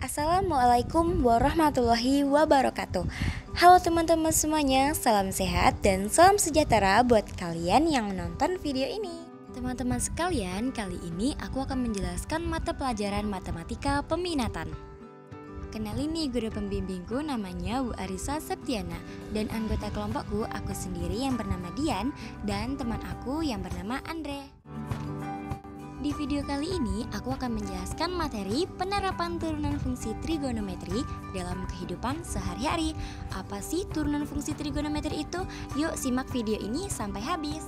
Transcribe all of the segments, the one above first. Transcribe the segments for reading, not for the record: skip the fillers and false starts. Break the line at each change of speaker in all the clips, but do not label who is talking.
Assalamualaikum warahmatullahi wabarakatuh. Halo teman-teman semuanya, salam sehat dan salam sejahtera buat kalian yang menonton video ini. Teman-teman sekalian, kali ini aku akan menjelaskan mata pelajaran matematika peminatan. Kenalin nih guru pembimbingku, namanya Bu Arisa Septiana. Dan anggota kelompokku aku sendiri yang bernama Dian dan teman aku yang bernama Andre. Di video kali ini, aku akan menjelaskan materi penerapan turunan fungsi trigonometri dalam kehidupan sehari-hari. Apa sih turunan fungsi trigonometri itu? Yuk simak video ini sampai habis.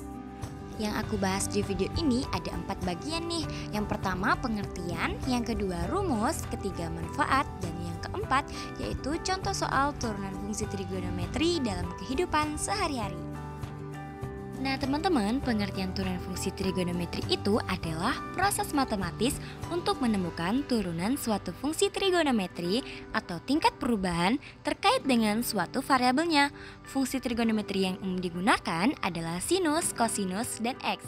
Yang aku bahas di video ini ada 4 bagian nih. Yang pertama pengertian, yang kedua rumus, ketiga manfaat, dan yang keempat yaitu contoh soal turunan fungsi trigonometri dalam kehidupan sehari-hari. Nah teman-teman, pengertian turunan fungsi trigonometri itu adalah proses matematis untuk menemukan turunan suatu fungsi trigonometri atau tingkat perubahan terkait dengan suatu variabelnya. Fungsi trigonometri yang umum digunakan adalah sinus, kosinus, dan x.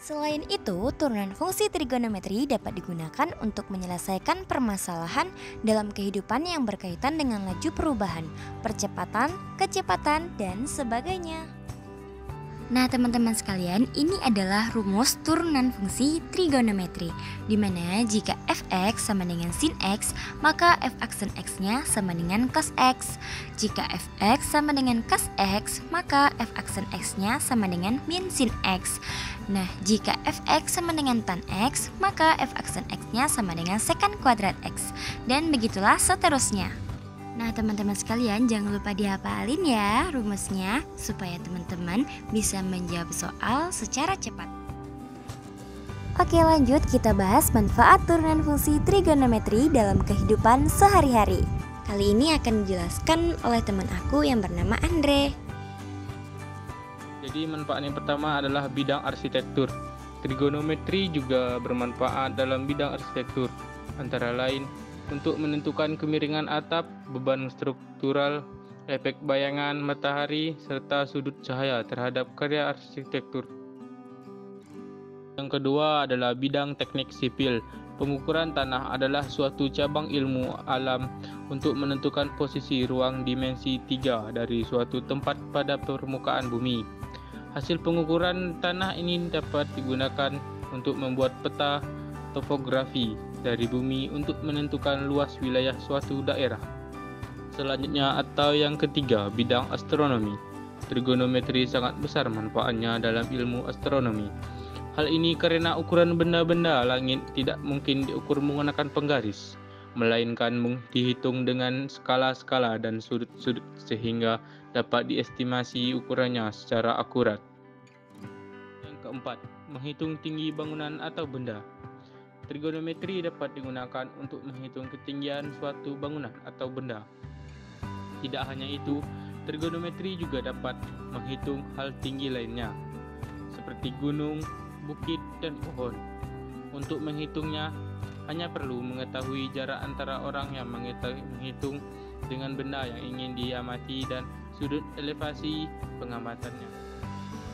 Selain itu, turunan fungsi trigonometri dapat digunakan untuk menyelesaikan permasalahan dalam kehidupan yang berkaitan dengan laju perubahan, percepatan, kecepatan, dan sebagainya. Nah teman-teman sekalian, ini adalah rumus turunan fungsi trigonometri, di mana jika fx sama dengan sin x, maka f aksen x-nya sama dengan cos x. Jika fx sama dengan cos x, maka f aksen x-nya sama dengan min sin x. Nah, jika fx sama dengan tan x, maka f aksen x-nya sama dengan sekant kuadrat x. Dan begitulah seterusnya. Nah teman-teman sekalian, jangan lupa dihafalin ya rumusnya supaya teman-teman bisa menjawab soal secara cepat. Oke lanjut, kita bahas manfaat turunan fungsi trigonometri dalam kehidupan sehari-hari. Kali ini akan dijelaskan oleh teman aku yang bernama Andre.
Jadi manfaat yang pertama adalah bidang arsitektur. Trigonometri juga bermanfaat dalam bidang arsitektur, antara lain untuk menentukan kemiringan atap, beban struktural, efek bayangan matahari, serta sudut cahaya terhadap karya arsitektur. Yang kedua adalah bidang teknik sipil. Pengukuran tanah adalah suatu cabang ilmu alam untuk menentukan posisi ruang dimensi 3 dari suatu tempat pada permukaan bumi. Hasil pengukuran tanah ini dapat digunakan untuk membuat peta topografi dari bumi untuk menentukan luas wilayah suatu daerah. Selanjutnya atau yang ketiga, bidang astronomi. Trigonometri sangat besar manfaatnya dalam ilmu astronomi. Hal ini karena ukuran benda-benda langit tidak mungkin diukur menggunakan penggaris, melainkan dihitung dengan skala-skala dan sudut-sudut sehingga dapat diestimasi ukurannya secara akurat. Yang keempat, menghitung tinggi bangunan atau benda. Trigonometri dapat digunakan untuk menghitung ketinggian suatu bangunan atau benda. Tidak hanya itu, trigonometri juga dapat menghitung hal tinggi lainnya, seperti gunung, bukit, dan pohon. Untuk menghitungnya, hanya perlu mengetahui jarak antara orang yang menghitung dengan benda yang ingin diamati dan sudut elevasi pengamatannya.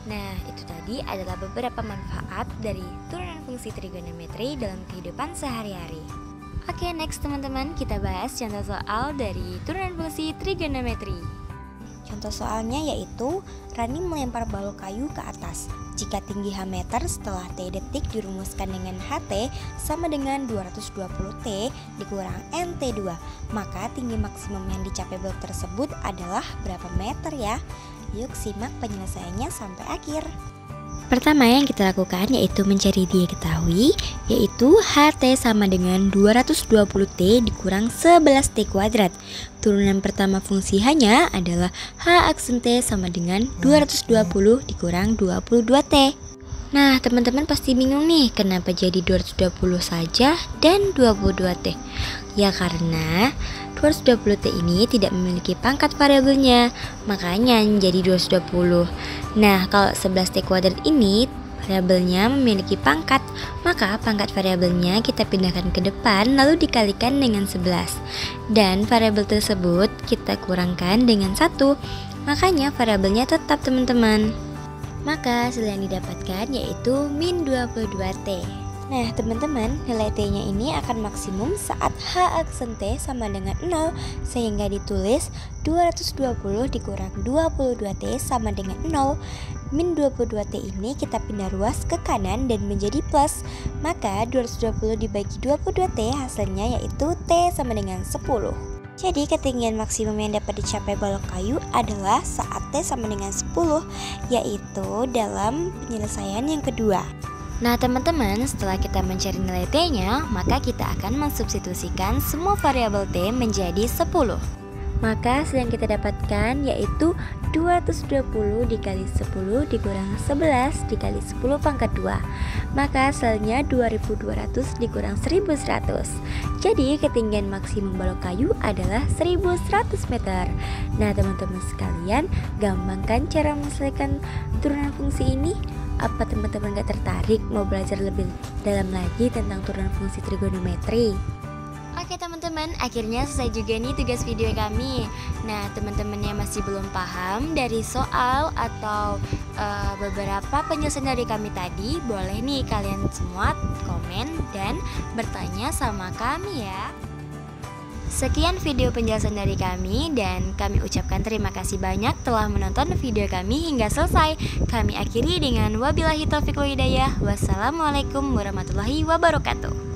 Nah, itu tadi adalah beberapa manfaat dari turunan fungsi trigonometri dalam kehidupan sehari-hari. Oke, next teman-teman, kita bahas contoh soal dari turunan fungsi trigonometri. Contoh soalnya yaitu Rani melempar balok kayu ke atas. Jika tinggi H meter setelah T detik dirumuskan dengan HT sama dengan 220T dikurang NT2, maka tinggi maksimum yang dicapai balok tersebut adalah berapa meter ya? Yuk simak penyelesaiannya sampai akhir. Pertama yang kita lakukan yaitu mencari diketahui, yaitu HT sama dengan 220T dikurang 11T kuadrat. Turunan pertama fungsi H-nya adalah H aksen T sama dengan 220 dikurang 22T. Nah teman-teman pasti bingung nih, kenapa jadi 220 saja dan 22T? Ya karena 220T ini tidak memiliki pangkat variabelnya, makanya jadi 220. Nah kalau 11T kuadrat ini variabelnya memiliki pangkat, maka pangkat variabelnya kita pindahkan ke depan lalu dikalikan dengan 11. Dan variabel tersebut kita kurangkan dengan 1, makanya variabelnya tetap teman-teman. Maka hasil yang didapatkan yaitu min 22T. Nah teman-teman, nilai T-nya ini akan maksimum saat H aksen T sama dengan 0, sehingga ditulis 220 dikurang 22T sama dengan 0. Min 22T ini kita pindah ruas ke kanan dan menjadi plus. Maka 220 dibagi 22T hasilnya yaitu T sama dengan 10. Jadi ketinggian maksimum yang dapat dicapai balok kayu adalah saat T sama dengan 10, yaitu dalam penyelesaian yang kedua. Nah teman-teman, setelah kita mencari nilai T-nya, maka kita akan mensubstitusikan semua variabel T menjadi 10. Maka hasil yang kita dapatkan yaitu 220 dikali 10 dikurang 11 dikali 10 pangkat 2. Maka hasilnya 2200 dikurang 1100. Jadi ketinggian maksimum balok kayu adalah 1100 meter. Nah teman-teman sekalian, gampang kan cara menyelesaikan turunan fungsi ini? Apa teman-teman gak tertarik mau belajar lebih dalam lagi tentang turunan fungsi trigonometri? Oke teman-teman, akhirnya selesai juga nih tugas video kami. Nah teman-teman yang masih belum paham dari soal atau beberapa penjelasan dari kami tadi, boleh nih kalian semua komen dan bertanya sama kami ya. Sekian video penjelasan dari kami dan kami ucapkan terima kasih banyak telah menonton video kami hingga selesai. Kami akhiri dengan wabillahi taufiq wal hidayah. Wassalamualaikum warahmatullahi wabarakatuh.